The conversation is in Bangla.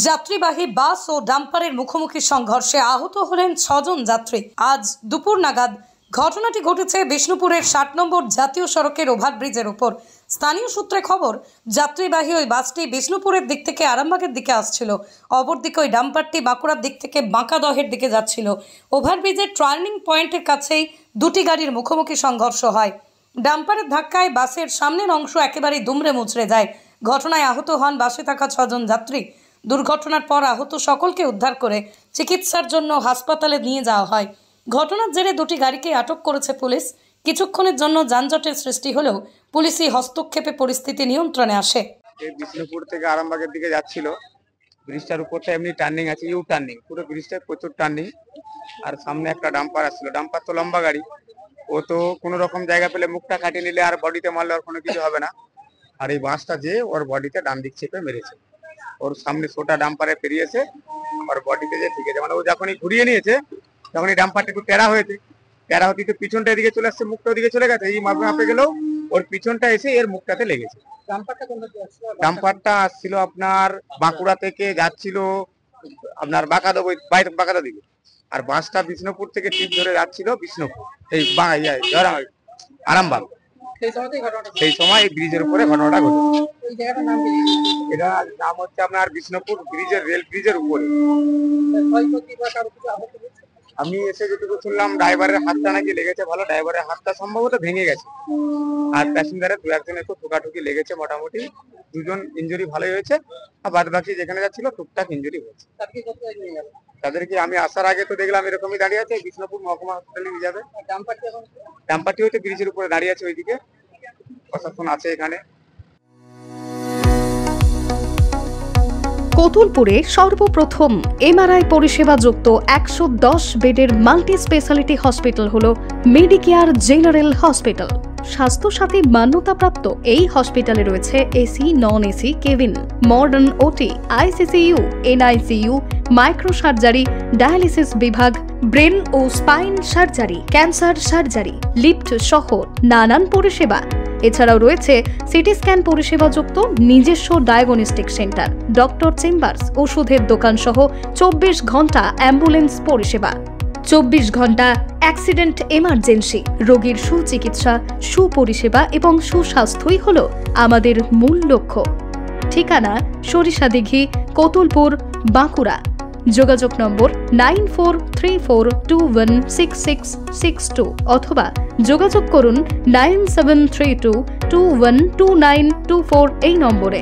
যাত্রীবাহী বাস ও ডাম্পারের মুখোমুখি সংঘর্ষে আহত হলেন 6 জন যাত্রী। আজ দুপুর নাগাদ ঘটনাটি ঘটেছে বিষ্ণুপুরের 60 নম্বর জাতীয় সড়কের ওভারব্রিজের উপর। স্থানীয় সূত্রে খবর, যাত্রীবাহী ওই বাসটি বিষ্ণুপুরের দিক থেকে আরামবাগের দিকে আসছিল, অপরদিকে ওই ডাম্পারটি বাঁকুড়ার দিক থেকে বাঁকাদহের দিকে যাচ্ছিল। ওভারব্রিজের টার্নিং পয়েন্টের কাছেই দুটি গাড়ির মুখোমুখি সংঘর্ষ হয়। ডাম্পারের ধাক্কায় বাসের সামনের অংশ একেবারেই দুমড়ে মুচড়ে যায়। ঘটনায় আহত হন বাসে থাকা 6 জন যাত্রী। দুর্ঘটনার পর আহত সকলকে উদ্ধার করে চিকিৎসার জন্য হাসপাতালে নিয়ে যাওয়া হয়। ঘটনার জেরে দুটি গাড়িকে আটক করেছে পুলিশ। কিছুক্ষণের জন্য যানজটের সৃষ্টি হলেও পুলিশি হস্তক্ষেপে পরিস্থিতি নিয়ন্ত্রণে আসে। বিষ্ণুপুর থেকে আরামবাগের দিকে যাচ্ছিল, ব্রিজটার উপরটা এমনি টার্নিং আছে, ইউ টার্নিং, পুরো ব্রিজটা প্রচুর টার্নিং। আর সামনে একটা ডাম্পার আসছিল, ডাম্পার তো লম্বা গাড়ি, ও তো কোনো রকম জায়গা পেলে মুখটা কাটিয়ে নিলে আর বডিতে মারলে আর কোনো কিছু হবে না। আর এই বাসটা যে ওর বডিতে ডান দিক চেপে মেরেছে, ওর সামনে ছোটা ডাম্পারে পেরিয়েছে, ওর বডিতে যে ঠিক আছে, মানে ও যখনই ঘুরিয়ে নিয়েছে তখনই ডাম্পারটা একটু টেরা হয়েছে, টেরা হতে পিছনটা এদিকে চলে আসছে, মুখটা ওদিকে চলে গেছে। এই মাপে গেলেও ওর পিছনটা এসে এর মুখটাতে লেগেছে। ডাম্পারটা আসছিল আপনার বাঁকুড়া থেকে যাচ্ছিল আপনার বাঁকাদা দিকে, আর বাসটা বিষ্ণুপুর থেকে টিপ ধরে যাচ্ছিল বিষ্ণুপুর এই আরামবাগ। সেই সময় এই ব্রিজের উপরে ঘটনাটা ঘটেছে। এটা নাম হচ্ছে আপনার বিষ্ণুপুর ব্রিজের, রেল ব্রিজের উপরে। আমি এসে যেটুকু শুনলাম ড্রাইভারের হাতটা নাকি লেগেছে ভালো, ড্রাইভারের হাতটা সম্ভবত ভেঙে গেছে, আর প্যাসেঞ্জারের 2-1 একটু ঠোকাঠুকি লেগেছে, মোটামুটি 2 জন ইনজুরি ভালোই হয়েছে, আর বাদ বাকি যেখানে যাচ্ছিল টুকটাক ইনজুরি হয়েছে। তাদেরকে আমি আসার আগে তো দেখলাম এরকমই দাঁড়িয়ে আছে, বিষ্ণুপুর মহকুমা হাসপাতালে নিয়ে যাবে। ডাম্পারটি হয়তো ব্রিজের উপরে দাঁড়িয়ে আছে, ওইদিকে প্রশাসন আছে এখানে। কতুলপুরে সর্বপ্রথম এমআরআই পরিষেবা যুক্ত 110 বেডের মাল্টি স্পেশালিটি হসপিটাল হল মেডিকেয়ার জেনারেল হসপিটাল। স্বাস্থ্যসাথী মান্যতাপ্রাপ্ত এই হসপিটালে রয়েছে AC, non AC cabin, modern OT, ICCU, NICU, micro surgery, dialysis বিভাগ, ব্রেন ও spine surgery, cancer surgery, lift সহ নানান পরিষেবা। এছাড়াও রয়েছে সিটি স্ক্যান পরিষেবা যুক্ত নিজস্ব ডায়াগনস্টিক সেন্টার, ডক্টর চেম্বার্স, ওষুধের দোকান সহ 24 ঘন্টা অ্যাম্বুলেন্স পরিষেবা। 24 ঘন্টা অ্যাক্সিডেন্ট এমার্জেন্সি, রোগীর সুচিকিৎসা, সুপরিষেবা এবং সুস্বাস্থ্যই হল আমাদের মূল লক্ষ্য। ঠিকানা সরিষাদিঘি, কতুলপুর, বাঁকুড়া। যোগাযোগ নম্বর 9434216662 অথবা যোগাযোগ করুন 9732212924 এই নম্বরে।